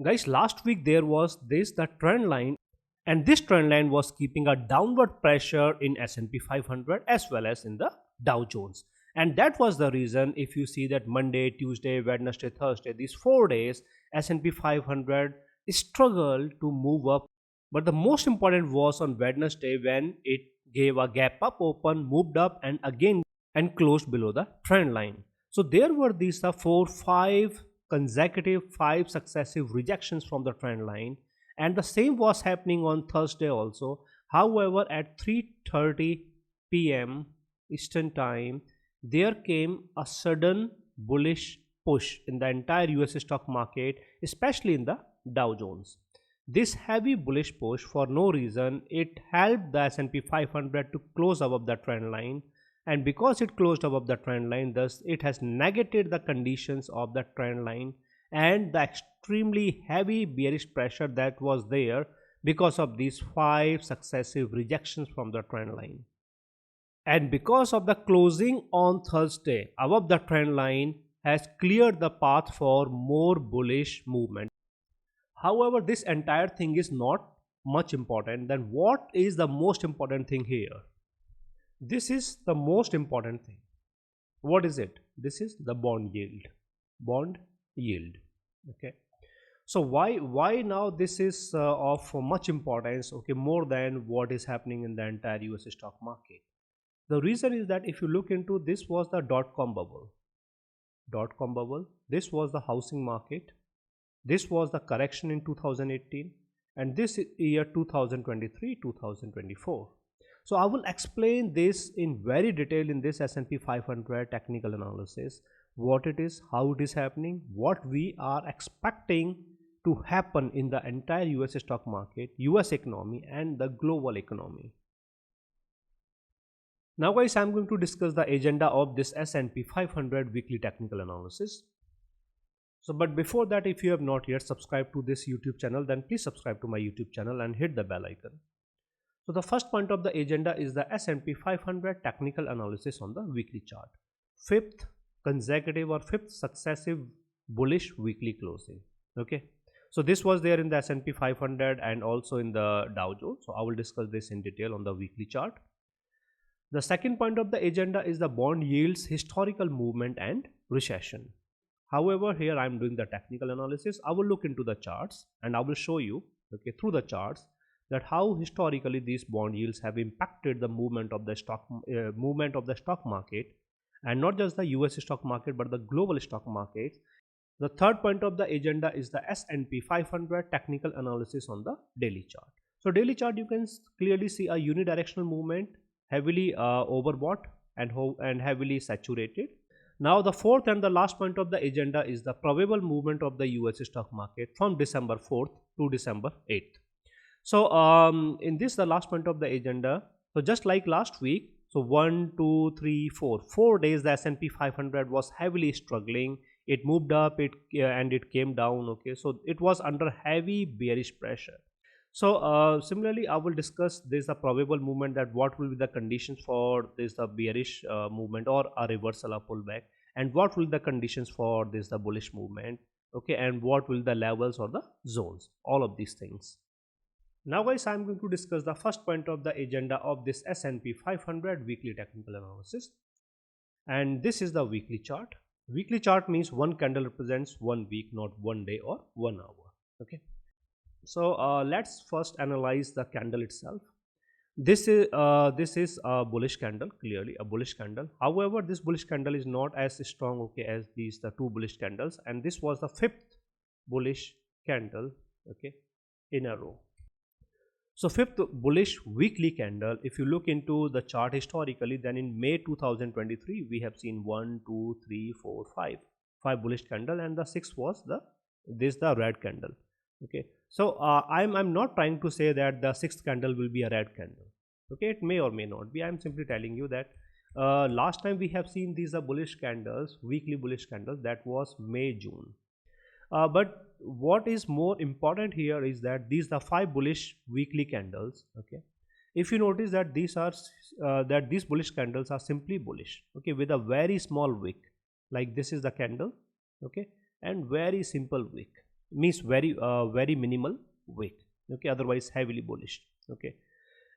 Guys, last week there was the trend line, and this trend line was keeping a downward pressure in S&P 500 as well as in the Dow Jones. And that was the reason, if you see that Monday, Tuesday, Wednesday, Thursday, these 4 days, S&P 500 struggled to move up. But the most important was on Wednesday, when it gave a gap up open, moved up and again and closed below the trend line. So there were these 5 successive rejections from the trend line, and the same was happening on Thursday also. However, at 3:30 p.m. Eastern time, there came a sudden bullish push in the entire US stock market, especially in the Dow Jones. This heavy bullish push, for no reason, it helped the S&P 500 to close above the trend line, and because it closed above the trend line, thus it has negated the conditions of the trend line and the extremely heavy bearish pressure that was there because of these 5 successive rejections from the trend line. And because of the closing on Thursday above the trend line has cleared the path for more bullish movement. However, this entire thing is not much important. Then what is the most important thing here? This is the most important thing. What is it? This is the bond yield. Bond yield. Okay. So why now this is of much importance, okay, more than what is happening in the entire US stock market? The reason is that if you look into, this was the dot-com bubble. Dot-com bubble. This was the housing market. This was the correction in 2018, and this year 2023, 2024. So I will explain this in very detail in this S&P 500 technical analysis, what it is, how it is happening, what we are expecting to happen in the entire US stock market, US economy and the global economy. Now guys, I am going to discuss the agenda of this S&P 500 weekly technical analysis. So but before that, if you have not yet subscribed to this YouTube channel, then please subscribe to my YouTube channel and hit the bell icon. So the first point of the agenda is the S&P 500 technical analysis on the weekly chart. Fifth consecutive or fifth successive bullish weekly closing. Okay. So this was there in the S&P 500 and also in the Dow Jones. So I will discuss this in detail on the weekly chart. The second point of the agenda is the bond yields, historical movement and recession. However, here I am doing the technical analysis. I will look into the charts and I will show you, okay, through the charts, that how historically these bond yields have impacted the movement of the stock market, and not just the US stock market but the global stock market. The third point of the agenda is the S&P 500 technical analysis on the daily chart. So daily chart, you can clearly see a unidirectional movement, heavily overbought and heavily saturated. Now the fourth and the last point of the agenda is the probable movement of the US stock market from December 4th to December 8th. So in this, the last point of the agenda, so just like last week, so 1, 2, 3, 4 days the S&P 500 was heavily struggling. It moved up, and it came down. Okay, so it was under heavy bearish pressure. So similarly, I will discuss this, the probable movement, that what will be the conditions for this the bearish movement or a reversal or pullback, and what will the conditions for this the bullish movement, okay, and what will the levels or the zones, all of these things. Now guys, I am going to discuss the first point of the agenda of this S&P 500 weekly technical analysis, and this is the weekly chart. Weekly chart means one candle represents 1 week, not 1 day or 1 hour. Okay. So let's first analyze the candle itself. This is a bullish candle, clearly a bullish candle. However, this bullish candle is not as strong, okay, as these the two bullish candles, and this was the fifth bullish candle, okay, in a row. So fifth bullish weekly candle, if you look into the chart historically, then in May 2023 we have seen 1, 2, 3, 4, 5 bullish candle, and the sixth was the red candle. Okay, so I'm not trying to say that the sixth candle will be a red candle. Okay, it may or may not be. I'm simply telling you that last time we have seen these bullish candles, weekly bullish candles, that was May, June. But what is more important here is that these are 5 bullish weekly candles. Okay, if you notice that these bullish candles are simply bullish, okay, with a very small wick, like this is the candle, okay, and very simple wick. means very minimal wick. Okay, otherwise heavily bullish. Okay,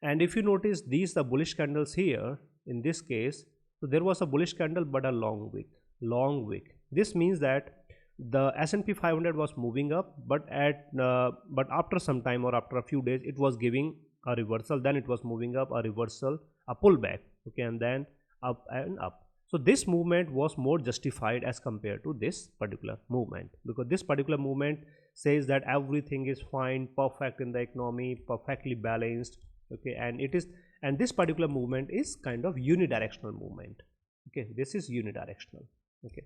and if you notice these the bullish candles here in this case, so there was a bullish candle but a long wick. This means that the S&P 500 was moving up, but after some time or after a few days it was giving a reversal, then it was moving up, a reversal, a pullback. Okay, and then up and up. So this movement was more justified as compared to this particular movement, because this particular movement says that everything is fine, perfect in the economy, perfectly balanced. Okay, and this particular movement is kind of unidirectional movement. Okay, this is unidirectional. Okay,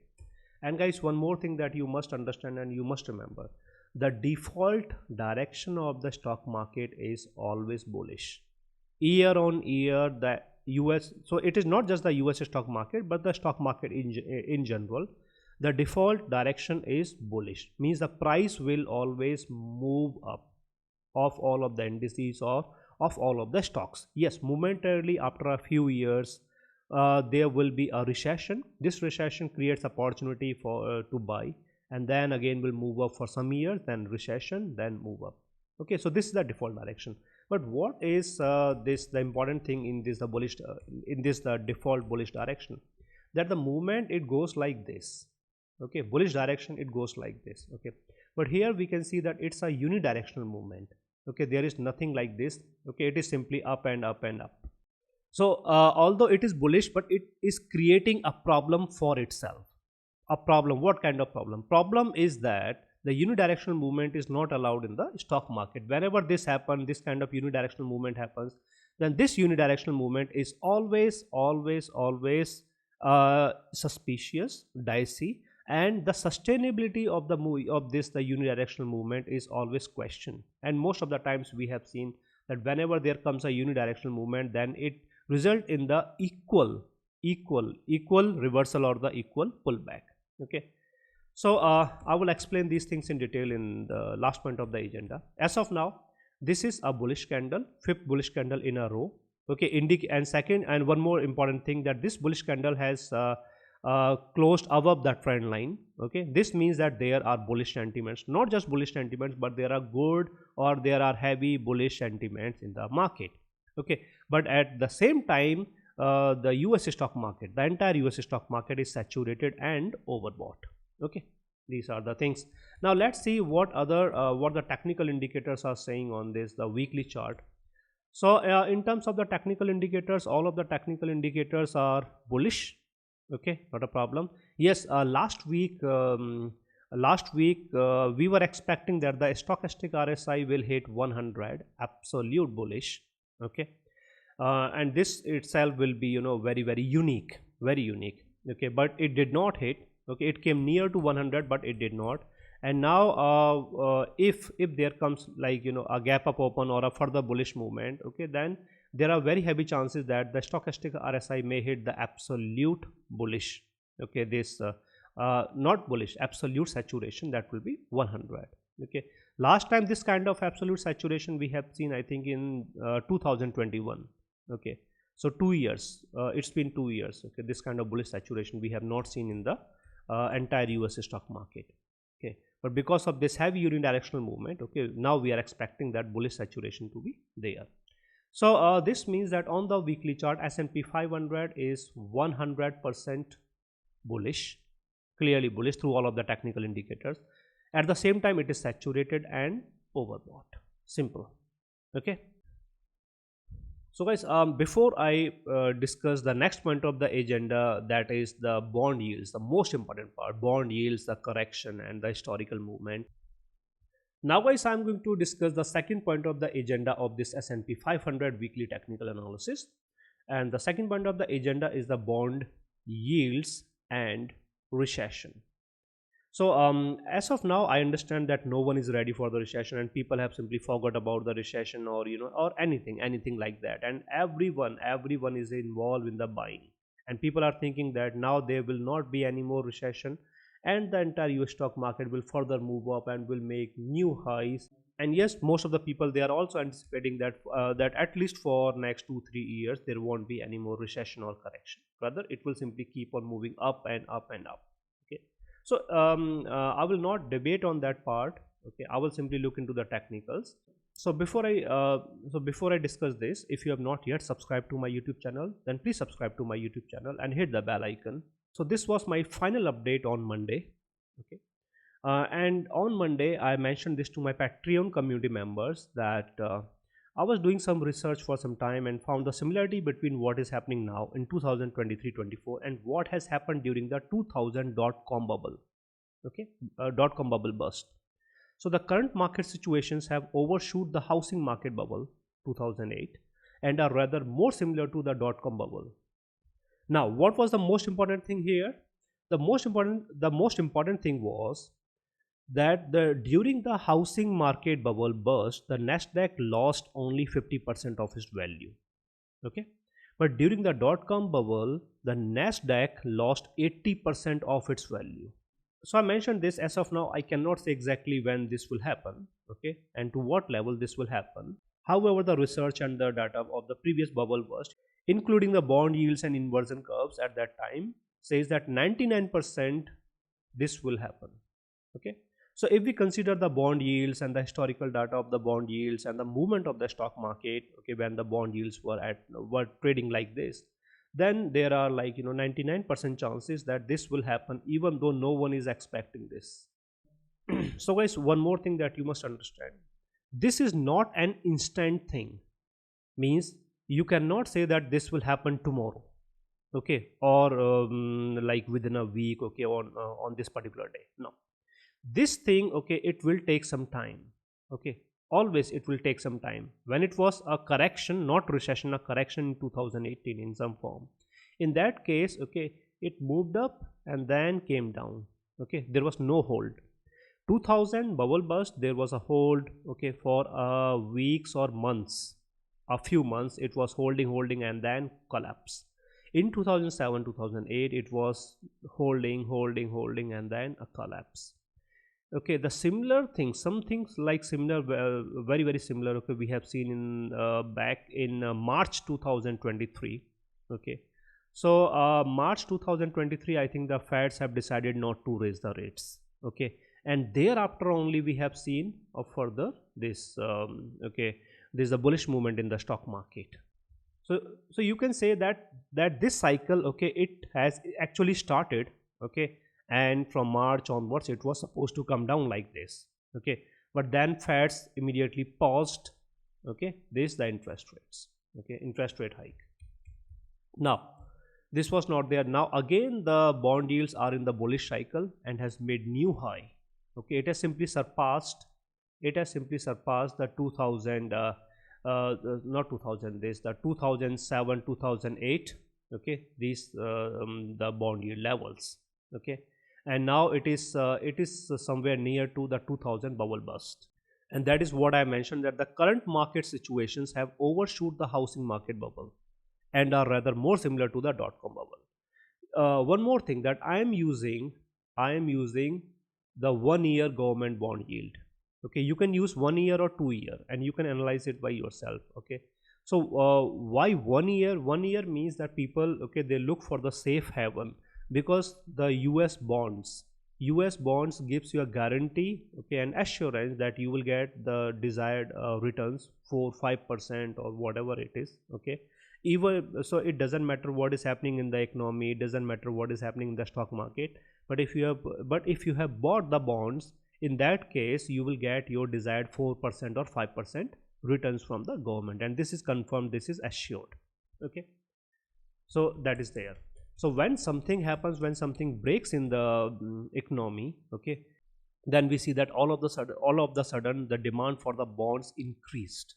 and guys, one more thing that you must understand and you must remember, the default direction of the stock market is always bullish. Year on year, the US, so it is not just the US stock market but the stock market in general, the default direction is bullish, means the price will always move up of all of the indices or of all of the stocks. Yes, momentarily after a few years there will be a recession. This recession creates opportunity for to buy, and then again will move up for some years, then recession, then move up. Okay, so this is the default direction. But what is the important thing in this the bullish in this the default bullish direction, that the movement it goes like this. Okay, bullish direction it goes like this. Okay, but here we can see that it's a unidirectional movement. Okay, there is nothing like this. Okay, it is simply up and up and up. So although it is bullish, but it is creating a problem for itself. A problem, what kind of problem? Problem is that the unidirectional movement is not allowed in the stock market. Whenever this happens, this kind of unidirectional movement happens, then this unidirectional movement is always suspicious, dicey, and the sustainability of the the unidirectional movement is always questioned. And most of the times we have seen that whenever there comes a unidirectional movement, then it result in the equal reversal or the equal pullback. Okay, so I will explain these things in detail in the last point of the agenda. As of now, this is a bullish candle, fifth bullish candle in a row. Okay, and second, and one more important thing, that this bullish candle has closed above the trend line. Okay, this means that there are bullish sentiments, not just bullish sentiments, but there are good or there are heavy bullish sentiments in the market. Okay, but at the same time, the US stock market, the entire US stock market is saturated and overbought. Okay, these are the things. Now let's see what other what the technical indicators are saying on this, the weekly chart. So in terms of the technical indicators, all of the technical indicators are bullish. Okay, not a problem. Yes, last week we were expecting that the stochastic RSI will hit 100, absolute bullish. Okay, and this itself will be, you know, very unique, very unique. Okay, but it did not hit. Okay, it came near to 100 but it did not. And now if there comes, like, you know, a gap up open or a further bullish movement, okay, then there are very heavy chances that the stochastic RSI may hit the absolute bullish. Okay, this not bullish, absolute saturation, that will be 100. Okay, last time this kind of absolute saturation we have seen, I think, in 2021. Okay, so 2 years, it's been 2 years. Okay, this kind of bullish saturation we have not seen in the entire US stock market. Okay, but because of this heavy unidirectional movement, okay, now we are expecting that bullish saturation to be there. So this means that on the weekly chart, S&P 500 is 100% bullish, clearly bullish through all of the technical indicators. At the same time, it is saturated and overbought. Simple. Okay. So guys, before I discuss the next point of the agenda, that is the bond yields, the most important part, bond yields, the correction and the historical movement. Now guys, I am going to discuss the second point of the agenda of this S&P 500 weekly technical analysis. And the second point of the agenda is the bond yields and recession. So as of now, I understand that no one is ready for the recession and people have simply forgot about the recession, or, you know, or anything like that. And everyone is involved in the buying, and people are thinking that now there will not be any more recession and the entire US stock market will further move up and will make new highs. And yes, most of the people, they are also anticipating that that at least for next 2-3 years there won't be any more recession or correction, rather it will simply keep on moving up and up and up. Okay, so I will not debate on that part. Okay, I will simply look into the technicals. So before I discuss this, if you have not yet subscribed to my YouTube channel, then please subscribe to my YouTube channel and hit the bell icon. So this was my final update on Monday. Okay, and on Monday I mentioned this to my Patreon community members that I was doing some research for some time and found the similarity between what is happening now in 2023-24 and what has happened during the 2000 dot-com bubble. Okay, dot-com bubble burst. So the current market situations have overshoot the housing market bubble 2008 and are rather more similar to the dot-com bubble. Now, what was the most important thing here? The most important thing was that during the housing market bubble burst, the Nasdaq lost only 50% of its value. Okay, but during the dot-com bubble, the Nasdaq lost 80% of its value. So I mentioned this. As of now I cannot say exactly when this will happen, okay, and to what level this will happen. However, the research and the data of the previous bubble burst, including the bond yields and inversion curves at that time, says that 99% this will happen. Okay, so if we consider the bond yields and the historical data of the bond yields and the movement of the stock market, okay, when the bond yields were trading like this, then there are, like, 99% chances that this will happen even though no one is expecting this. So guys, one more thing that you must understand, this is not an instant thing. Means you cannot say that this will happen tomorrow, okay, or like within a week, okay, on this particular day. No, this thing, okay, it will take some time. Okay, always it will take some time. When it was a correction, not recession, a correction in 2018 in some form, in that case, okay, it moved up and then came down. Okay, there was no hold. 2000 bubble burst, there was a hold, okay, for weeks or months, a few months it was holding and then collapse. In 2007 2008 it was holding and then a collapse. Okay, the similar thing, some things like similar, very similar, okay, we have seen in back in March 2023. Okay, so March 2023, I think the Feds have decided not to raise the rates. Okay, and thereafter only we have seen further this okay, there is a bullish movement in the stock market. So you can say that this cycle, okay, it has actually started. Okay, and from March onwards it was supposed to come down like this. Okay, but then Feds immediately paused, okay, this the interest rates, okay, interest rate hike. Now this was not there. Now again the bond yields are in the bullish cycle and has made new high. Okay, it has simply surpassed the 2000 not 2000, this the 2007 2008, okay, these the bond yield levels. Okay, and now it is somewhere near to the 2000 bubble burst, and that is what I mentioned, that the current market situations have overshoot the housing market bubble and are rather more similar to the dot-com bubble. One more thing, that I am using the 1 year government bond yield. Okay, you can use 1 year or 2 year and you can analyze it by yourself. Okay, so why 1 year? 1 year means that people, okay, they look for the safe haven, because the US bonds gives you a guarantee, okay, an assurance that you will get the desired returns, 4-5% or whatever it is. Okay, even so it doesn't matter what is happening in the economy, it doesn't matter what is happening in the stock market, but if you have bought the bonds, in that case you will get your desired 4% or 5% returns from the government, and this is confirmed, this is assured. Okay, so that is there. So when something happens, when something breaks in the economy, okay, then we see that all of the sudden the demand for the bonds increased.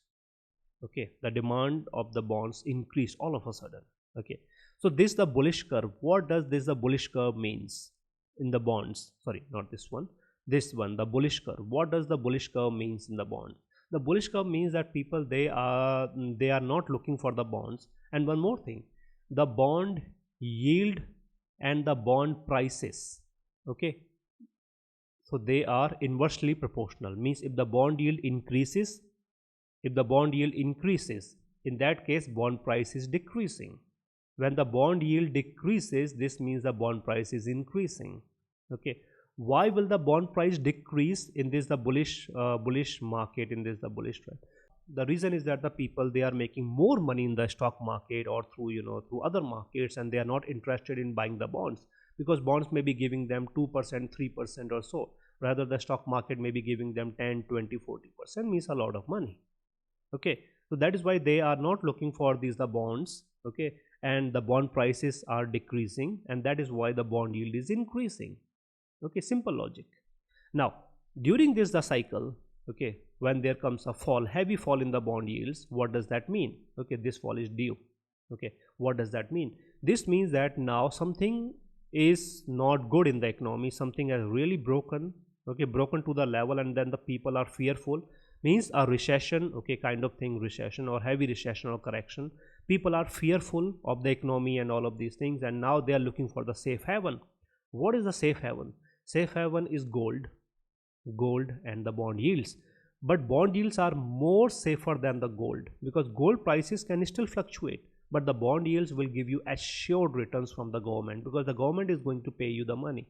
Okay, the demand of the bonds increased all of a sudden. Okay, so this the bullish curve. What does this the bullish curve means in the bonds? Sorry, not this one, this one, the bullish curve. What does the bullish curve means in the bond? The bullish curve means that people, they are not looking for the bonds. And one more thing, the bond yield and the bond prices, okay, so they are inversely proportional. Means if the bond yield increases, in that case bond price is decreasing. When the bond yield decreases, this means the bond price is increasing. Okay, why will the bond price decrease in this the bullish market, in this the bullish trend? The reason is that the people, they are making more money in the stock market or through, through other markets, and they are not interested in buying the bonds, because bonds may be giving them 2%, 3% or so, rather the stock market may be giving them 10, 20, 40%, means a lot of money. Okay, so that is why they are not looking for these the bonds. Okay, and the bond prices are decreasing, and that is why the bond yield is increasing. Okay, simple logic. Now during this the cycle, okay, when there comes a fall, heavy fall in the bond yields, what does that mean? Okay, this fall is due. Okay, what does that mean? This means that now something is not good in the economy, something has really broken. Okay, broken to the level, and then the people are fearful, means a recession. Okay, kind of thing, recession or heavy recession or correction. People are fearful of the economy and all of these things, and now they are looking for the safe haven. What is the safe haven? Safe haven is gold and the bond yields. But bond yields are more safer than the gold, because gold prices can still fluctuate, but the bond yields will give you assured returns from the government, because the government is going to pay you the money,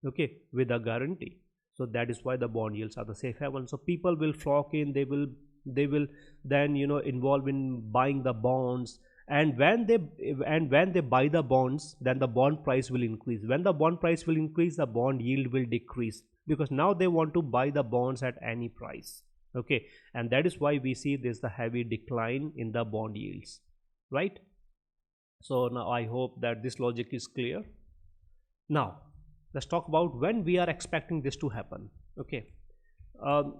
okay, with a guarantee. So that is why the bond yields are the safe haven. So people will flock in, they will then involve in buying the bonds, and when they buy the bonds, then the bond price will increase. When the bond price will increase, the bond yield will decrease, because now they want to buy the bonds at any price. Okay, and that is why we see this the heavy decline in the bond yields, right? So now I hope that this logic is clear. Now let's talk about when we are expecting this to happen. Okay,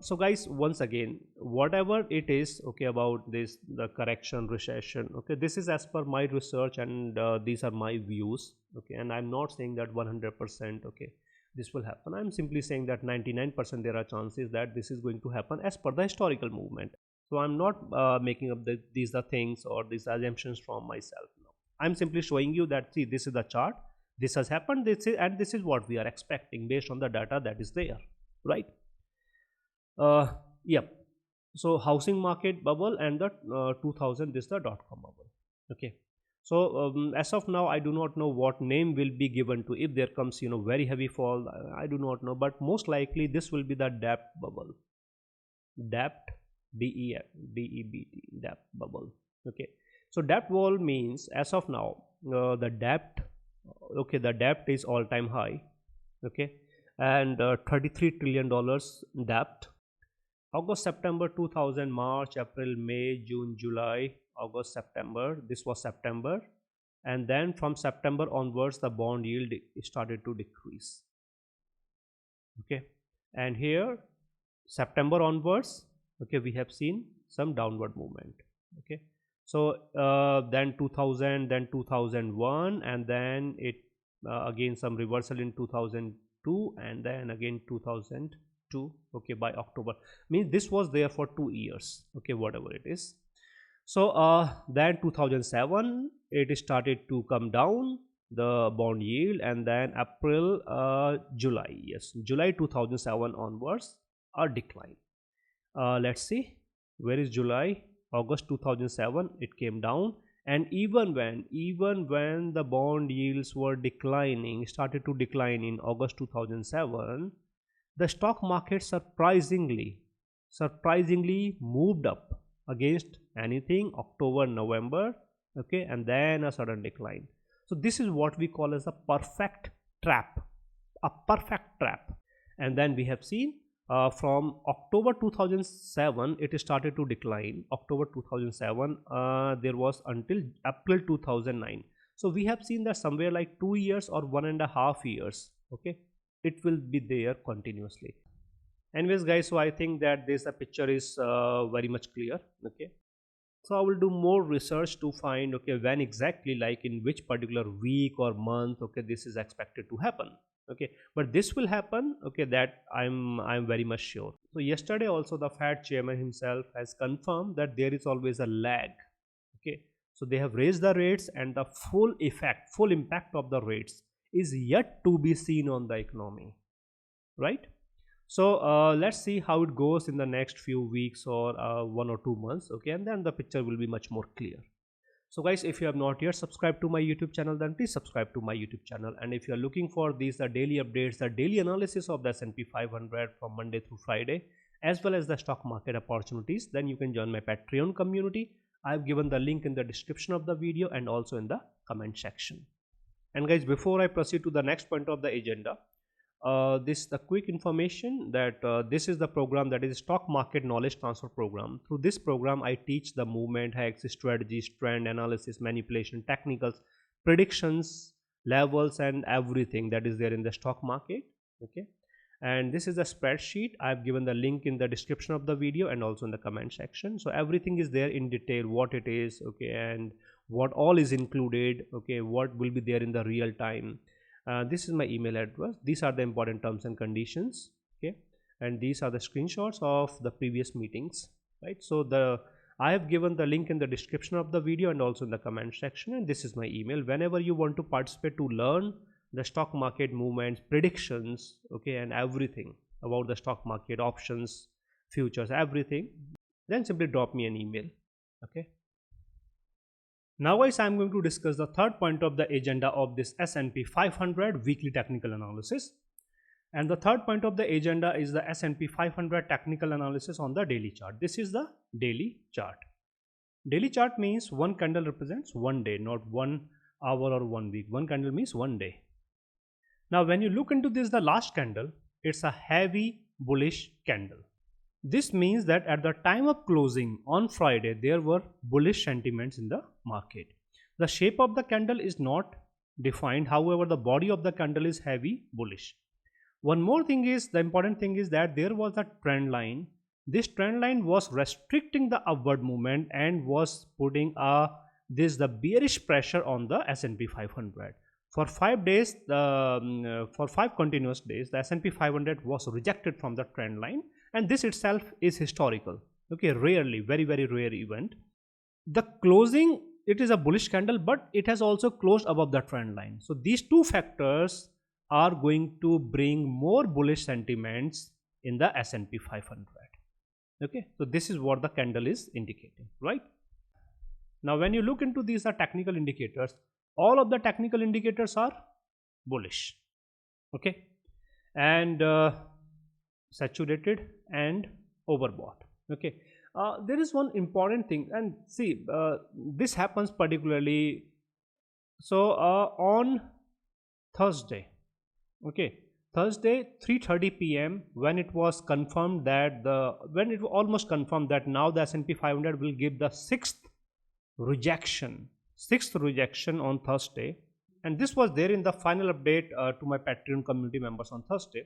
so guys, once again, whatever it is, okay, about this the correction, recession, okay, this is as per my research, and these are my views. Okay, and I'm not saying that 100%, okay, this will happen. I'm simply saying that 99% there are chances that this is going to happen as per the historical movement. So I'm not making up these are things or these assumptions from myself. No, I'm simply showing you that, see, this is the chart, this has happened, and this is what we are expecting based on the data that is there, right? Yep. So housing market bubble and the 2000, this is the dot-com bubble. Okay, so as of now I do not know what name will be given to if there comes very heavy fall. I do not know, but most likely this will be the debt bubble. Debt, debt bubble. Okay, so debt wall means as of now the debt, okay, the debt is all-time high. Okay, and $33 trillion debt. August, September 2000, March, April, May, June, July, August, September. This was September. And then from September onwards, the bond yield started to decrease. Okay. And here, September onwards, okay, we have seen some downward movement. Okay. So then 2000, then 2001, and then it again some reversal in 2002, and then again 2002. Okay, by October, means this was there for 2 years. Okay, whatever it is. So then 2007 it started to come down, the bond yield, and then April, July, yes, July 2007 onwards, a decline. Let's see, where is July? August 2007 it came down, and even when the bond yields were declining, started to decline in August 2007, the stock market surprisingly moved up against anything October, November. Okay, and then a sudden decline. So this is what we call as a perfect trap, and then we have seen from October 2007 it started to decline. October 2007 there was until April 2009. So we have seen that somewhere like 2 years or 1.5 years, okay, it will be there continuously. Anyways guys, so I think that this picture is very much clear. Okay, so I will do more research to find, okay, when exactly, like in which particular week or month, okay, this is expected to happen. Okay, but this will happen, okay, that I'm very much sure. So yesterday also the Fed chairman himself has confirmed that there is always a lag. Okay, so they have raised the rates, and the full impact of the rates is yet to be seen on the economy, right? So let's see how it goes in the next few weeks or 1 or 2 months. Okay, and then the picture will be much more clear. So guys, if you have not yet subscribed to my YouTube channel, then please subscribe to my YouTube channel. And if you are looking for these the daily updates, the daily analysis of the S&P 500 from Monday through Friday, as well as the stock market opportunities, then you can join my Patreon community. I've given the link in the description of the video and also in the comment section. And guys, before I proceed to the next point of the agenda, this the quick information that this is the program, that is stock market knowledge transfer program. Through this program I teach the movement hacks, strategies, trend analysis, manipulation technicals, predictions, levels, and everything that is there in the stock market. Okay, and this is a spreadsheet. I've given the link in the description of the video and also in the comment section. So everything is there in detail, what it is, okay, and what all is included, okay, what will be there in the real time. This is my email address. These are the important terms and conditions, okay, and these are the screenshots of the previous meetings, right? So I have given the link in the description of the video and also in the comment section, and this is my email. Whenever you want to participate to learn the stock market movements, predictions, okay, and everything about the stock market, options, futures, everything, then simply drop me an email. Okay, now guys, I am going to discuss the third point of the agenda of this S&P 500 weekly technical analysis. And the third point of the agenda is the S&P 500 technical analysis on the daily chart. This is the daily chart. Daily chart means one candle represents one day, not 1 hour or 1 week. One candle means one day. Now when you look into this, the last candle, it's a heavy bullish candle. This means that at the time of closing on Friday, there were bullish sentiments in the market. The shape of the candle is not defined. However, the body of the candle is heavy bullish. One more thing is, the important thing is that there was a trend line. This trend line was restricting the upward movement and was putting the bearish pressure on the S&P 500. For 5 days, for 5 continuous days, the S&P 500 was rejected from the trend line. And this itself is historical, okay, rarely, very rare event. The closing, it is a bullish candle, but it has also closed above the trend line. So these two factors are going to bring more bullish sentiments in the S&P 500. Okay, so this is what the candle is indicating, right? Now when you look into these are technical indicators, all of the technical indicators are bullish, okay, and saturated and overbought. Okay, there is one important thing, and see, this happens particularly so on Thursday. Okay, Thursday 3:30 p.m. when it was confirmed that almost confirmed that now the S&P 500 will give the sixth rejection on Thursday, and this was there in the final update to my Patreon community members on Thursday,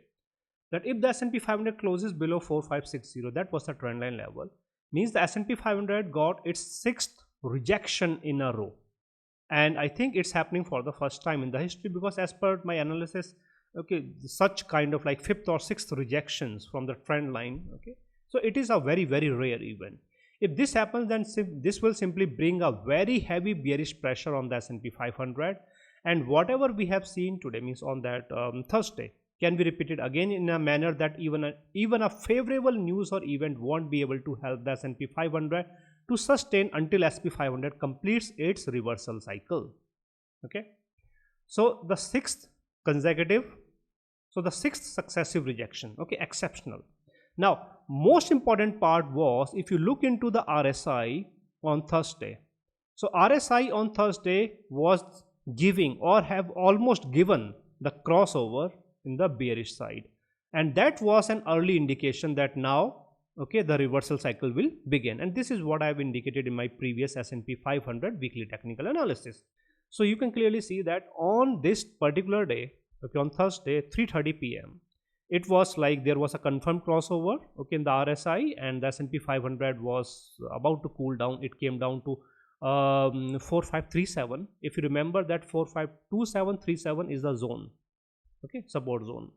that if the S&P 500 closes below 4560, that was the trend line level, means the S&P 500 got its sixth rejection in a row. And I think it's happening for the first time in the history, because as per my analysis, okay, such kind of like fifth or sixth rejections from the trend line, okay, so it is a very rare event. If this happens, then this will simply bring a very heavy bearish pressure on the S&P 500, and whatever we have seen today, means on that Thursday, can be repeated again in a manner that even a favorable news or event won't be able to help the S&P 500 to sustain until S&P 500 completes its reversal cycle. Okay, so the sixth successive rejection, okay, exceptional. Now most important part was, if you look into the RSI on Thursday, so RSI on Thursday was giving or have almost given the crossover in the bearish side, and that was an early indication that now, okay, the reversal cycle will begin. And this is what I have indicated in my previous S&P 500 weekly technical analysis. So you can clearly see that on this particular day, okay, on Thursday 3:30 p.m, it was like there was a confirmed crossover, okay, in the RSI, and the S&P 500 was about to cool down. It came down to 4537. If you remember that 452737 is the zone, okay, support zone.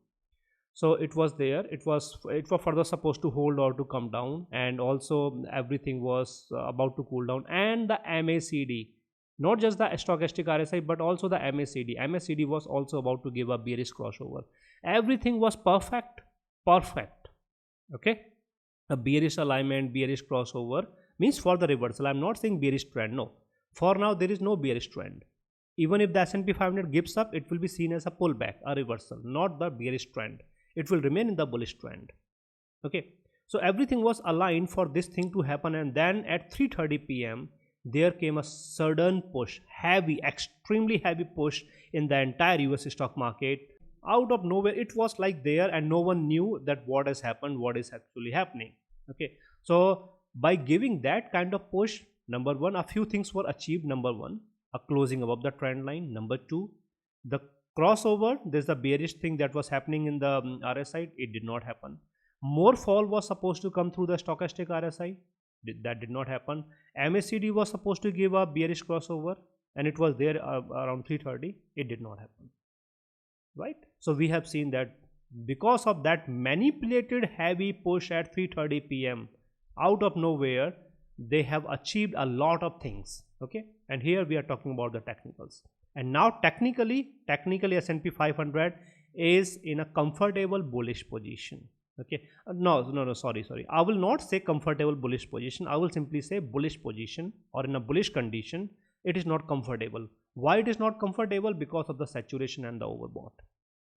So it was there, it was further supposed to hold or to come down, and also everything was about to cool down. And the MACD, not just the stochastic RSI but also the MACD was also about to give a bearish crossover. Everything was perfect, okay, a bearish alignment, bearish crossover means for the reversal. I'm not saying bearish trend, no, For now there is no bearish trend. Even if the S&P 500 gives up, it will be seen as a pullback, a reversal, not the bearish trend. It will remain in the bullish trend. Okay, so everything was aligned for this thing to happen, and then at 3:30 p.m. there came a sudden push, heavy, extremely heavy push in the entire US stock market. Out of nowhere it was like there, and no one knew that what has happened, what is actually happening. Okay, so by giving that kind of push, number one, a few things were achieved. Number one, a closing above the trend line. Number two, the crossover, there's the bearish thing that was happening in the RSI, it did not happen. More fall was supposed to come through the stochastic RSI, that did not happen. MACD was supposed to give a bearish crossover, and it was there around 3:30, it did not happen, right? So we have seen that because of that manipulated heavy push at 3:30 p.m. out of nowhere, they have achieved a lot of things. Okay, and here we are talking about the technicals. And now technically S&P 500 is in a comfortable bullish position. Okay, no, sorry, I will not say comfortable bullish position, I will simply say bullish position, or in a bullish condition. It is not comfortable. Why it is not comfortable? Because of the saturation and the overbought.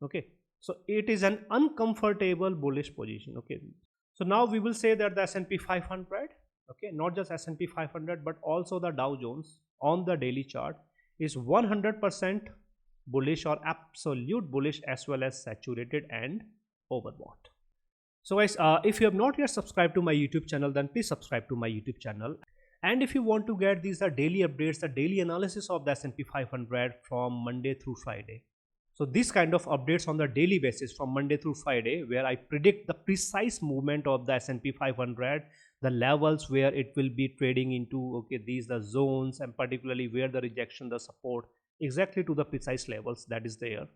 Okay, so it is an uncomfortable bullish position. Okay, so now we will say that the S&P 500, okay, not just S&P 500 but also the Dow Jones on the daily chart is 100% bullish or absolute bullish, as well as saturated and overbought. So guys, if you have not yet subscribed to my YouTube channel, then please subscribe to my YouTube channel. And if you want to get these daily updates, the daily analysis of the S&P 500 from Monday through Friday. So this kind of updates on the daily basis from Monday through Friday, where I predict the precise movement of the S&P 500, the levels where it will be trading into, okay, these the zones, and particularly where the rejection, the support, exactly to the precise levels that is there,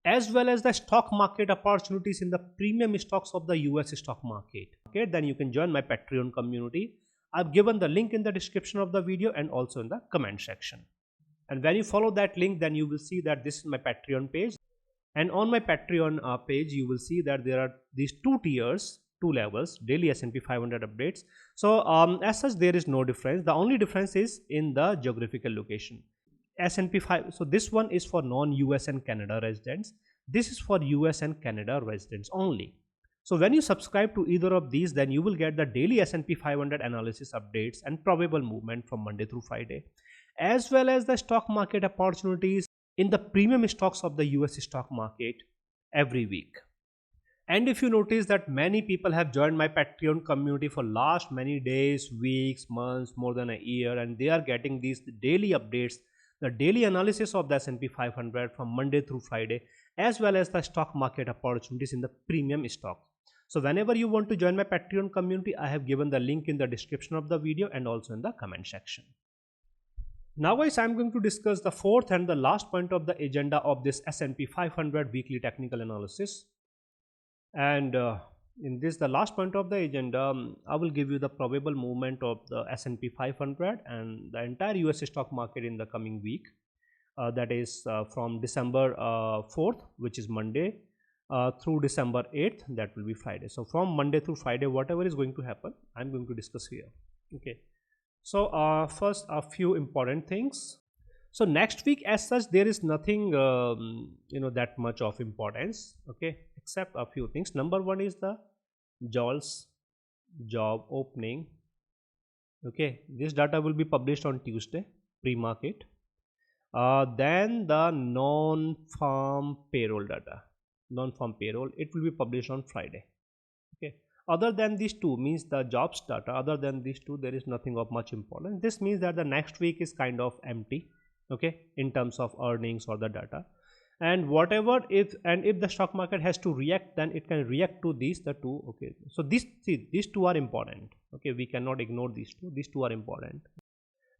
as well as the stock market opportunities in the premium stocks of the US stock market. Okay, then you can join my Patreon community. I've given the link in the description of the video and also in the comment section. And when you follow that link, then you will see that this is my Patreon page. And on my Patreon page, you will see that there are these two tiers, two levels, daily S&P 500 updates. So as such, there is no difference. The only difference is in the geographical location. S&P 5, so this one is for non-US and Canada residents. This is for US and Canada residents only. So when you subscribe to either of these, then you will get the daily S&P 500 analysis updates and probable movement from Monday through Friday, as well as the stock market opportunities in the premium stocks of the US stock market every week. And if you notice that many people have joined my Patreon community for last many days, weeks, months, more than a year, and they are getting these daily updates, the daily analysis of the S&P 500 from Monday through Friday, as well as the stock market opportunities in the premium stocks. So whenever you want to join my Patreon community, I have given the link in the description of the video and also in the comment section. Now guys, I am going to discuss the fourth and the last point of the agenda of this S&P 500 weekly technical analysis. And in this, the last point of the agenda, I will give you the probable movement of the S&P 500 and the entire US stock market in the coming week. That is from December 4th, which is Monday, through December 8th, that will be Friday. So from Monday through Friday, whatever is going to happen, I'm going to discuss here. Okay. So first, a few important things. So next week as such, there is nothing that much of importance, okay, except a few things. Number one is the JOLTS job opening. Okay, this data will be published on Tuesday, pre-market. Then the non-farm payroll data, non-farm payroll, it will be published on Friday. Okay, other than these two, means the jobs data, other than these two, there is nothing of much importance. This means that the next week is kind of empty, okay, in terms of earnings or the data. And whatever, if the stock market has to react, then it can react to these the two. Okay, so these two are important. Okay, we cannot ignore these two are important.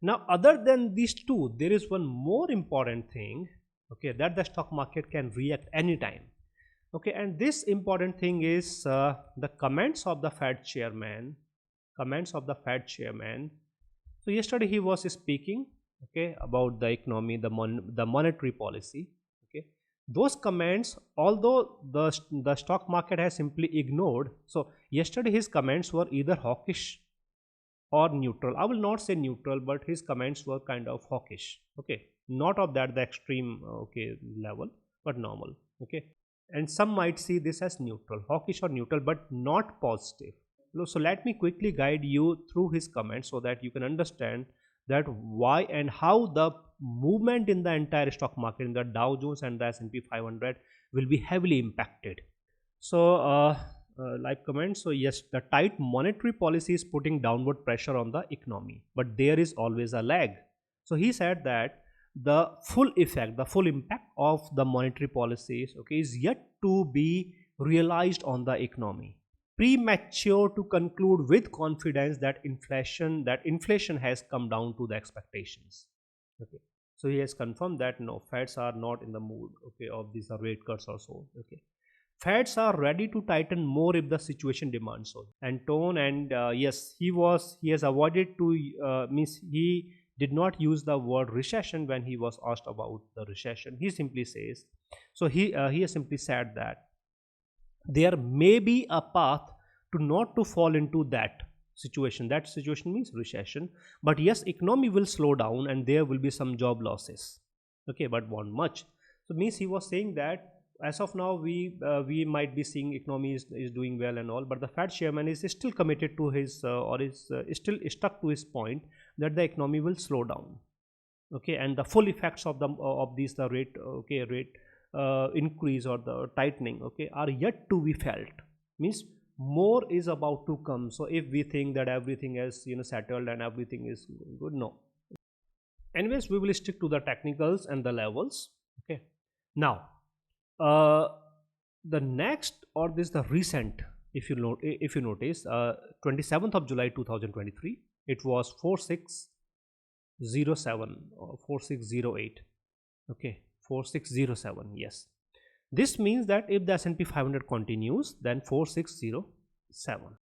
Now other than these two, there is one more important thing, okay, that the stock market can react anytime. Okay, and this important thing is the comments of the Fed chairman. So yesterday he was speaking, okay, about the economy, the monetary policy. Okay, those comments, although the stock market has simply ignored, so yesterday his comments were either hawkish or neutral. I will not say neutral, but his comments were kind of hawkish. Okay, not of that the extreme okay level, but normal. Okay, and some might see this as neutral, hawkish or neutral, but not positive. So let me quickly guide you through his comments so that you can understand that why and how the movement in the entire stock market in the Dow Jones and the S&P 500 will be heavily impacted. So like comment, so yes, the tight monetary policy is putting downward pressure on the economy, but there is always a lag. So he said that the full effect, the full impact of the monetary policies, okay, is yet to be realized on the economy. Premature to conclude with confidence that inflation has come down to the expectations. Okay, so he has confirmed that no, Feds are not in the mood, okay, of these rate cuts or so. Okay, Feds are ready to tighten more if the situation demands so. And tone and yes, he has avoided to means he did not use the word recession when he was asked about the recession. He simply says, so he has simply said that there may be a path to not to fall into that situation. That situation means recession, but yes, economy will slow down and there will be some job losses. Okay, but not much. So means he was saying that as of now we might be seeing economy is doing well and all, but the Fed chairman is still committed to his or is still stuck to his point that the economy will slow down. Okay, and the full effects of these the rate rate increase or the tightening, okay, are yet to be felt. Means more is about to come. So if we think that everything is settled and everything is good, no. Anyways, we will stick to the technicals and the levels. Okay, now the next or this the recent, if you notice 27th of July 2023, it was 4607 or 4608. Okay, 4607, yes. This means that if the S&P 500 continues, then 4607.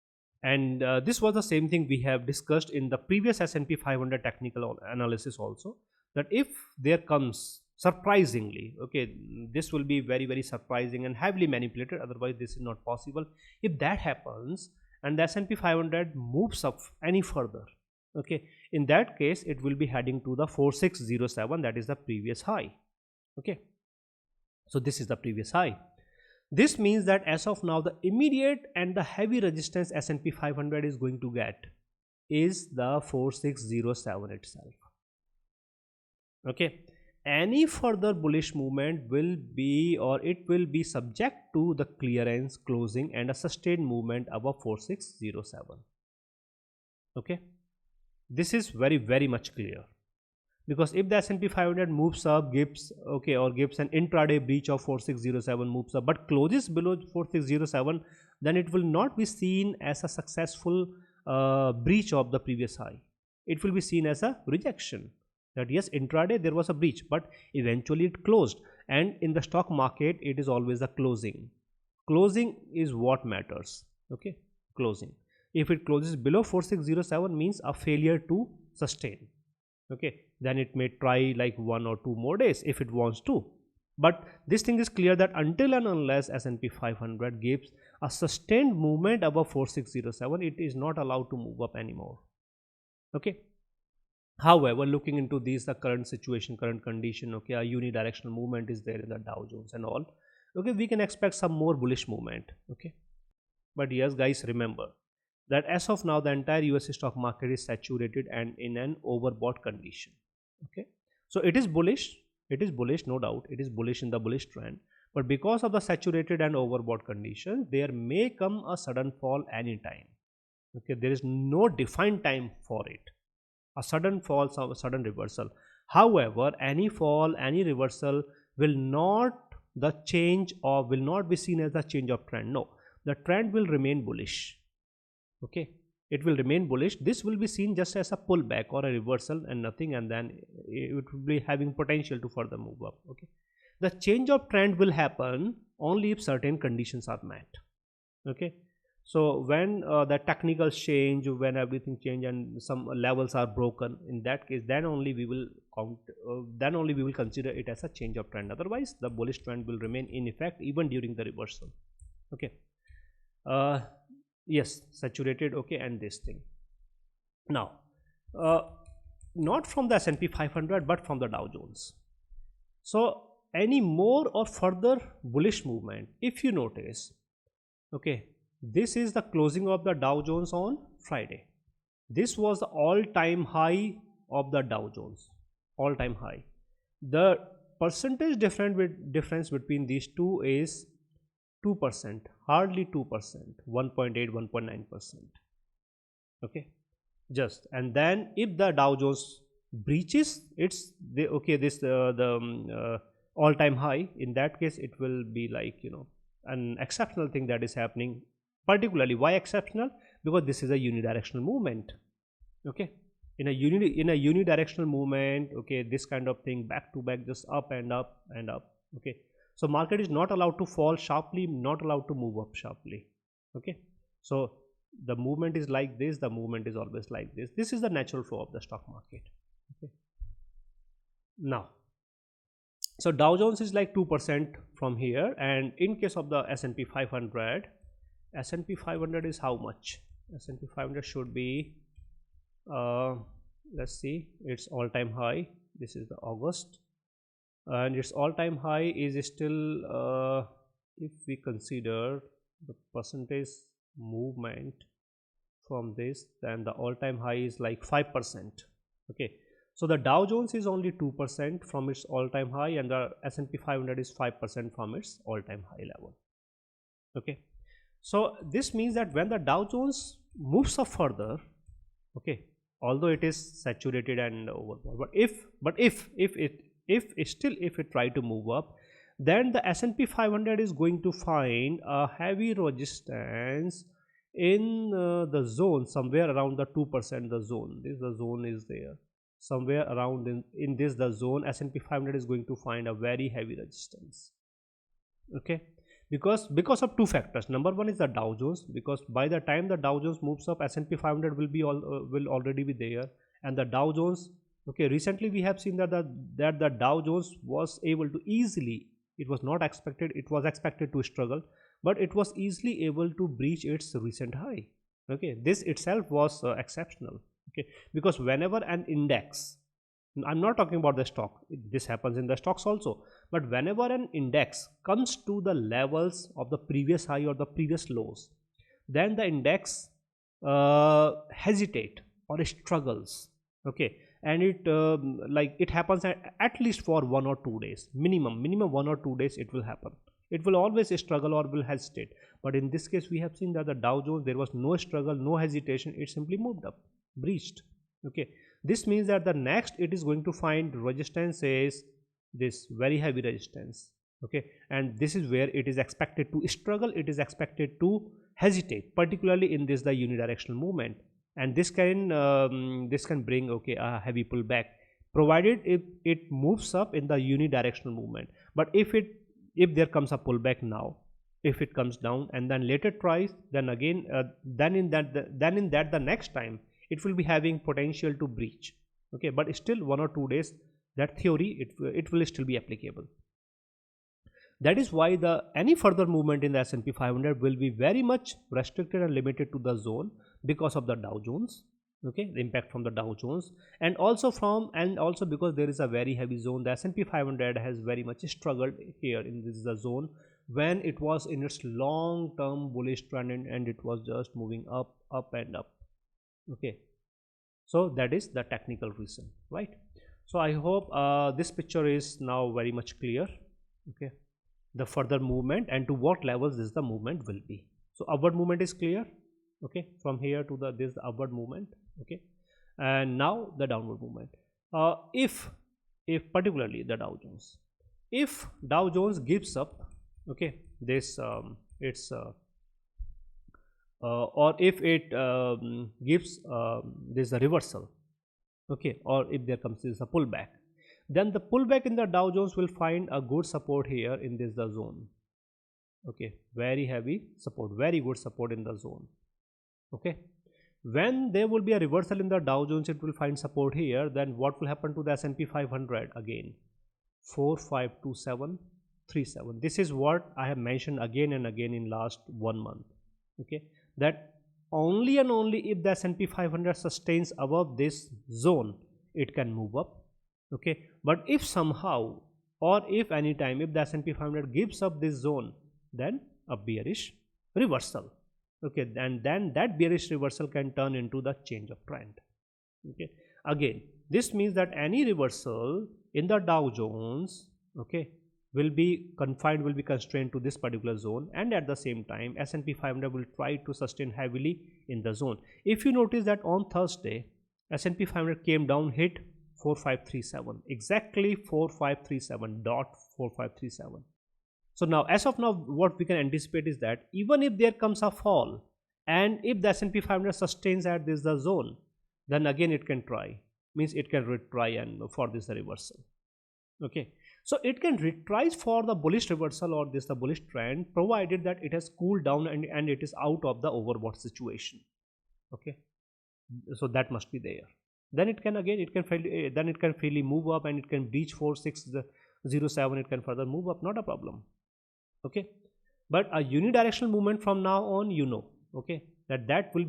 And this was the same thing we have discussed in the previous S&P 500 technical analysis also, that if there comes surprisingly, okay, this will be very very surprising and heavily manipulated, otherwise this is not possible. If that happens and the S&P 500 moves up any further, okay, in that case it will be heading to the 4607, that is the previous high. Okay, so this is the previous high. This means that as of now the immediate and the heavy resistance S&P 500 is going to get is the 4607 itself. Okay, any further bullish movement will be or it will be subject to the clearance closing and a sustained movement above 4607. Okay, this is very very much clear, because if the S&P 500 moves up, gives okay or gives an intraday breach of 4607, moves up but closes below 4607, then it will not be seen as a successful breach of the previous high. It will be seen as a rejection, that yes, intraday there was a breach but eventually it closed, and in the stock market it is always a closing. Closing is what matters. Okay, closing. If it closes below 4607 means a failure to sustain. Okay, then it may try like 1 or 2 more days if it wants to, but this thing is clear that until and unless S&P 500 gives a sustained movement above 4607, it is not allowed to move up anymore. Okay, however, looking into the current situation, current condition, okay, a unidirectional movement is there in the Dow Jones and all. Okay, we can expect some more bullish movement. Okay, but yes guys, remember that as of now the entire US stock market is saturated and in an overbought condition. Okay, so it is bullish, no doubt, it is bullish in the bullish trend, but because of the saturated and overbought condition, there may come a sudden fall anytime. Okay, there is no defined time for it, a sudden fall, a sudden reversal. However, any fall, any reversal will not the change or will not be seen as a change of trend. No, the trend will remain bullish. Okay, it will remain bullish. This will be seen just as a pullback or a reversal and nothing, and then it will be having potential to further move up. Okay, the change of trend will happen only if certain conditions are met. Okay, so when the technicals change, when everything change and some levels are broken, in that case then only we will count then only we will consider it as a change of trend. Otherwise the bullish trend will remain in effect even during the reversal. Okay, yes, saturated. Okay, and this thing, Now, uh, not from the S&P 500 but from the Dow Jones. So any more or further bullish movement, if you notice, okay, this is the closing of the Dow Jones on Friday. This was the all-time high of the Dow Jones, all-time high. The percentage difference between these two is 2%, hardly 2%, 1.8, 1.9%. Okay, just, and then if the Dow Jones breaches its the okay this the all time high, in that case it will be like, you know, an exceptional thing that is happening. Particularly, why exceptional? Because this is a unidirectional movement. Okay, in a unidirectional movement, okay, this kind of thing, back to back, just up and up and up. Okay, so market is not allowed to fall sharply, not allowed to move up sharply. Okay, so the movement is like this, the movement is always like this is the natural flow of the stock market. Okay, now, so Dow Jones is like 2% from here, and in case of the S&P 500, S&P 500 is how much? S&P 500 should be, let's see, its all-time high, this is the August, and its all-time high is still, if we consider the percentage movement from this, then the all-time high is like 5%. Okay, so the Dow Jones is only 2% from its all-time high, and the S&P 500 is 5% from its all-time high level. Okay, so this means that when the Dow Jones moves up further, okay, although it is saturated and overbought, but if it try to move up, then the S&P 500 is going to find a heavy resistance in the zone somewhere around the 2%. The zone, the zone is there somewhere around in this the zone. S&P 500 is going to find a very heavy resistance. Okay, because of two factors. Number one is the Dow Jones, because by the time the Dow Jones moves up, S&P 500 will already be there, and the Dow Jones, okay, recently we have seen that the Dow Jones was able to easily, it was not expected, it was expected to struggle, but it was easily able to breach its recent high. Okay, this itself was exceptional. Okay, because whenever an index, I'm not talking about the stock, this happens in the stocks also, but whenever an index comes to the levels of the previous high or the previous lows, then the index hesitate or struggles. Okay, and it like it happens at least for 1 or 2 days, minimum 1 or 2 days it will happen. It will always struggle or will hesitate, but in this case we have seen that the Dow Jones, there was no struggle, no hesitation, it simply moved up, breached. Okay, this means that the next it is going to find resistance is this very heavy resistance. Okay, and this is where it is expected to struggle, it is expected to hesitate, particularly in this the unidirectional movement, and this can bring, okay, a heavy pullback, provided if it moves up in the unidirectional movement. But if there comes a pullback now, if it comes down and then later tries, then again then in that the next time it will be having potential to breach. Okay, but still 1 or 2 days, that theory, it will still be applicable. That is why the any further movement in the S&P 500 will be very much restricted and limited to the zone because of the Dow Jones. Okay, the impact from the Dow Jones, and also because there is a very heavy zone. The S&P 500 has very much struggled here in this the zone when it was in its long term bullish trend, and it was just moving up and up. Okay, so that is the technical reason, right? So I hope this picture is now very much clear. Okay, the further movement and to what levels the movement will be. So upward movement is clear. Okay, from here to this the upward movement. Okay, and now the downward movement. If particularly the Dow Jones, if Dow Jones gives up, okay, this it's or if it gives this a reversal, okay, or if there comes this a pullback, then the pullback in the Dow Jones will find a good support here in this the zone. Okay, very heavy support, very good support in the zone. Okay, when there will be a reversal in the Dow Jones, it will find support here. Then what will happen to the S&P 500? Again 452737. This is what I have mentioned again and again in last 1 month. Okay, that only and only if the S&P 500 sustains above this zone, it can move up. Okay, but if somehow or if any time if the S&P 500 gives up this zone, then a bearish reversal. Okay, and then that bearish reversal can turn into the change of trend. Okay, again, this means that any reversal in the Dow Jones, okay, will be confined, will be constrained to this particular zone, and at the same time S&P 500 will try to sustain heavily in the zone. If you notice that on Thursday S&P 500 came down, hit 4537, exactly 4537.4537. So now, as of now, what we can anticipate is that even if there comes a fall and if the S&P 500 sustains at this the zone, then again it can try, means it can retry and for this reversal. Okay, so it can retry for the bullish reversal or this the bullish trend, provided that it has cooled down and it is out of the overbought situation. Okay, so that must be there. Then it can again, then it can freely move up and it can breach 4607, it can further move up, not a problem. Okay, but a unidirectional movement from now on, okay, that will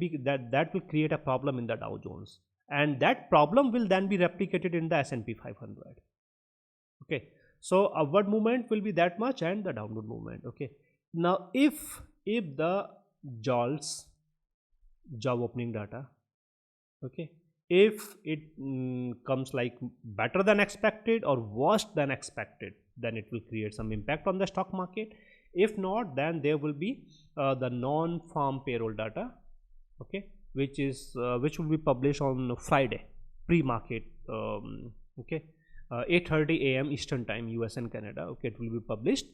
create a problem in the Dow Jones, and that problem will then be replicated in the S&P 500. Okay, so upward movement will be that much and the downward movement. Okay, now if the JOLTS, job opening data, okay, if it comes like better than expected or worse than expected, then it will create some impact on the stock market. If not, then there will be the non-farm payroll data, okay, which will be published on Friday pre-market, okay, 8:30 a.m. Eastern time, US and Canada. Okay, it will be published.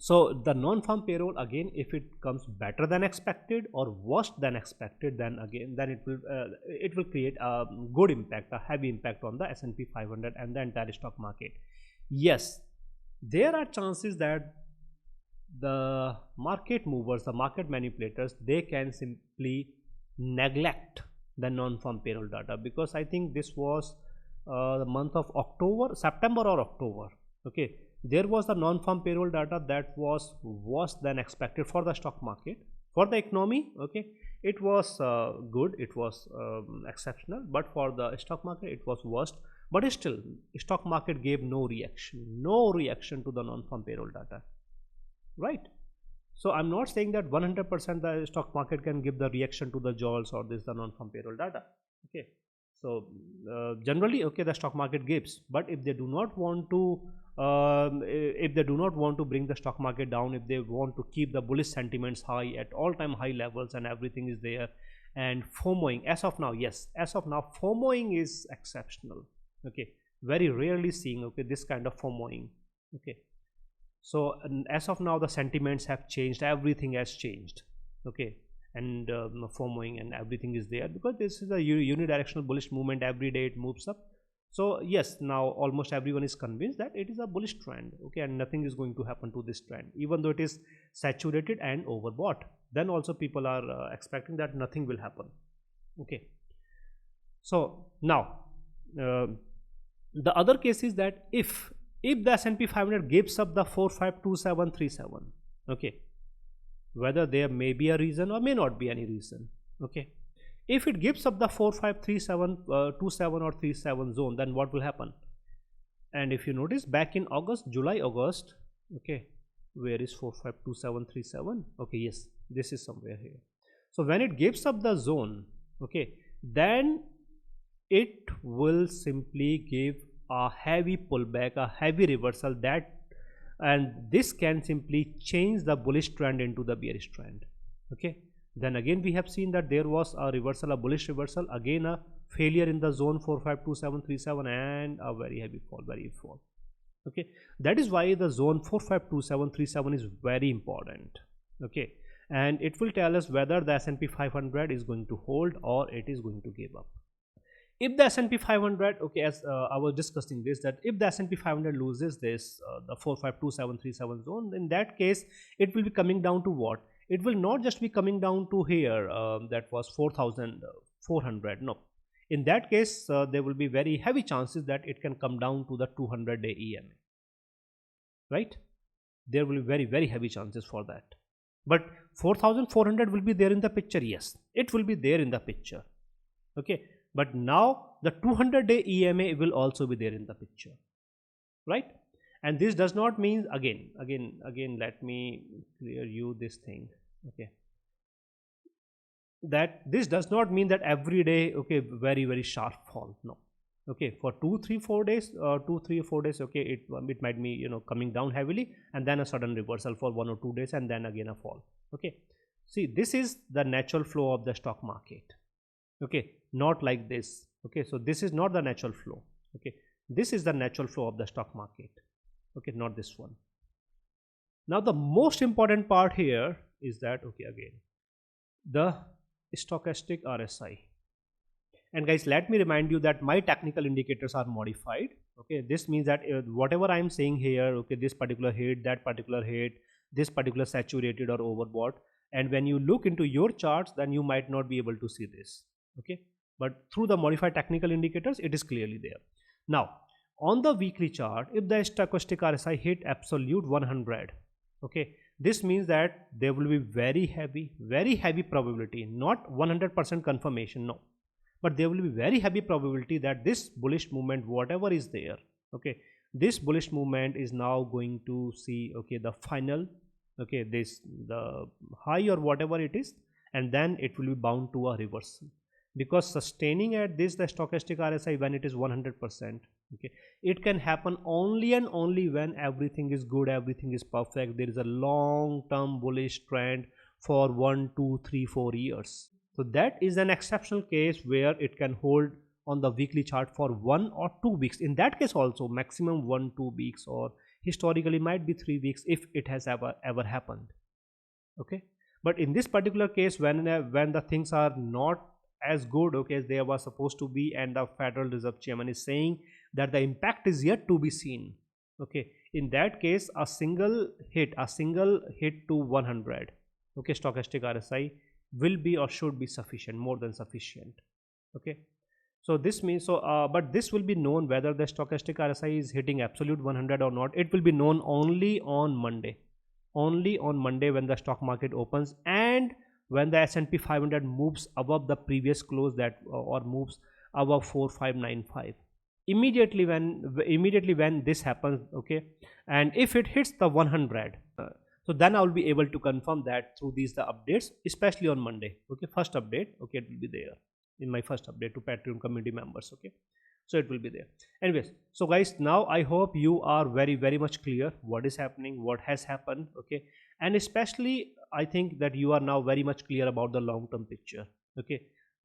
So the non-farm payroll, again, if it comes better than expected or worse than expected, then again it will create a good impact, a heavy impact on the S&P 500 and the entire stock market. Yes, there are chances that the market movers, the market manipulators, they can simply neglect the non-farm payroll data, because I think this was the month of September or October. Okay, there was the non-farm payroll data that was worse than expected for the stock market. For the economy, okay, it was good, it was exceptional, but for the stock market it was worst. But still, stock market gave no reaction to the non-farm payroll data, right? So I'm not saying that 100% the stock market can give the reaction to the JOLTS or this the non-farm payroll data. Okay, so generally, okay, the stock market gives, but if they do not want to bring the stock market down, if they want to keep the bullish sentiments high at all-time high levels and everything is there, and FOMOing, as of now, yes, as of now FOMOing is exceptional. Okay, very rarely seeing, okay, this kind of FOMOing. Okay, so as of now the sentiments have changed, everything has changed. Okay, and FOMOing and everything is there because this is a unidirectional bullish movement. Every day it moves up. So yes, now almost everyone is convinced that it is a bullish trend. Okay, and nothing is going to happen to this trend, even though it is saturated and overbought. Then also people are expecting that nothing will happen. Okay, so now the other case is that if the S&P 500 gives up the 452737, okay, whether there may be a reason or may not be any reason. Okay, if it gives up the 453727 or 37 zone, then what will happen? And if you notice, back in July August, okay, where is 452737? Okay, yes, this is somewhere here. So when it gives up the zone, okay, then it will simply give a heavy pullback, a heavy reversal, and this can simply change the bullish trend into the bearish trend. Okay, then again we have seen that there was a reversal, a bullish reversal, again a failure in the zone 452737 and a very heavy fall, Okay, that is why the zone 452737 is very important. Okay, and it will tell us whether the S&P 500 is going to hold or it is going to give up. If the S&P 500, okay, as I was discussing this, that if the S&P 500 loses this the 452737 zone, in that case it will be coming down to what? It will not just be coming down to here, that was 4400. No, in that case there will be very heavy chances that it can come down to the 200-day EMA, right? There will be very heavy chances for that. But 4400 will be there in the picture. Yes, it will be there in the picture. Okay, but now the 200-day EMA will also be there in the picture, right? And this does not mean, again let me clear you this thing. Okay, that this does not mean that every day, okay, very sharp fall. No. Okay, for 2 3 4 days, 2 3 4 days, okay, it might be, you know, coming down heavily, and then a sudden reversal for 1 or 2 days, and then again a fall. Okay, see, this is the natural flow of the stock market. Okay, not like this. Okay, so this is not the natural flow. Okay, this is the natural flow of the stock market. Okay, not this one. Now the most important part here is that, okay, again, the stochastic RSI. And guys, let me remind you that my technical indicators are modified. Okay, this means that whatever I am saying here, okay, this particular hit, that particular hit, this particular saturated or overbought, and when you look into your charts, then you might not be able to see this. Okay, but through the modified technical indicators, it is clearly there. Now on the weekly chart, if the stochastic RSI hit absolute 100, okay, this means that there will be very heavy probability, not 100% confirmation, no, but there will be very heavy probability that this bullish movement, whatever is there, okay, this bullish movement is now going to see, okay, the final, okay, this the high or whatever it is, and then it will be bound to a reversal, because sustaining at this, the stochastic RSI, when it is 100%, okay, it can happen only and only when everything is good, everything is perfect, there is a long term bullish trend for 1 2 3 4 years. So that is an exceptional case where it can hold on the weekly chart for 1 or 2 weeks. In that case also, maximum 1 2 weeks, or historically might be 3 weeks if it has ever happened. Okay, but in this particular case, when the things are not as good, okay, as they were supposed to be, and the Federal Reserve Chairman is saying that the impact is yet to be seen. Okay, in that case, a single hit to 100, okay, stochastic RSI will be or should be sufficient, more than sufficient. Okay, so this means, but this will be known whether the stochastic RSI is hitting absolute 100 or not. It will be known only on Monday, when the stock market opens, and when the S&P 500 moves above the previous close, that or moves above 4595. Immediately when this happens, okay, and if it hits the 100, so then I will be able to confirm that through these the updates, especially on Monday. Okay, first update, okay, it will be there in my first update to Patreon community members. Okay, so it will be there. Anyways, so guys, now I hope you are very much clear what is happening, what has happened. Okay, and especially I think that you are now very much clear about the long term picture. Okay,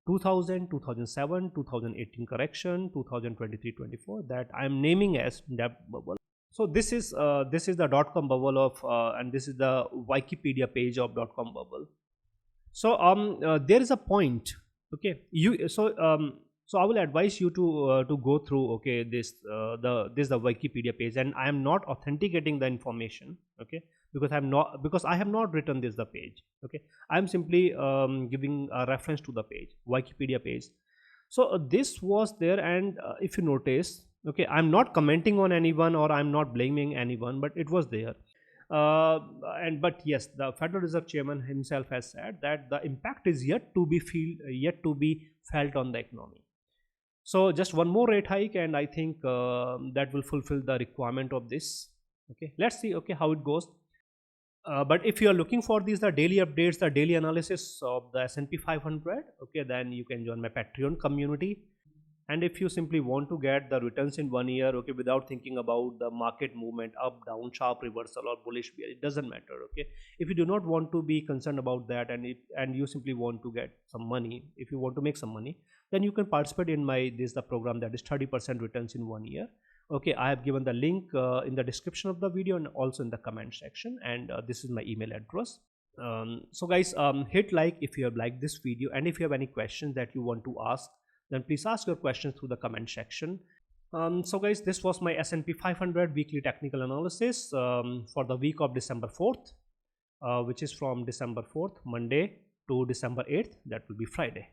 2000, 2007, 2018 correction, 2023-24, that I am naming as that bubble. So this is the .com bubble of and this is the Wikipedia page of .com bubble. So there is a point. Okay, so I will advise you to go through, okay, this the Wikipedia page, and I am not authenticating the information. Okay, because I have not written this the page. Okay, I am simply giving a reference to the page, Wikipedia page. So this was there, and if you notice, okay, I'm not commenting on anyone or I'm not blaming anyone, but it was there. But yes, the Federal Reserve Chairman himself has said that the impact is yet to be felt on the economy. So just one more rate hike, and I think that will fulfill the requirement of this. Okay, let's see, okay, how it goes. But if you are looking for these the daily updates, the daily analysis of the S&P 500, okay, then you can join my Patreon community. And if you simply want to get the returns in 1 year, okay, without thinking about the market movement, up, down, sharp reversal, or bullish bear, it doesn't matter. Okay, if you do not want to be concerned about that, and you simply want to get some money, if you want to make some money, then you can participate in the program that is 30% returns in 1 year. Okay, I have given the link in the description of the video and also in the comment section, and this is my email address. So guys, hit like if you have liked this video, and if you have any questions that you want to ask, then please ask your questions through the comment section. So guys, this was my S&P 500 weekly technical analysis for the week of December 4th, which is from December 4th, Monday, to December 8th, that will be Friday.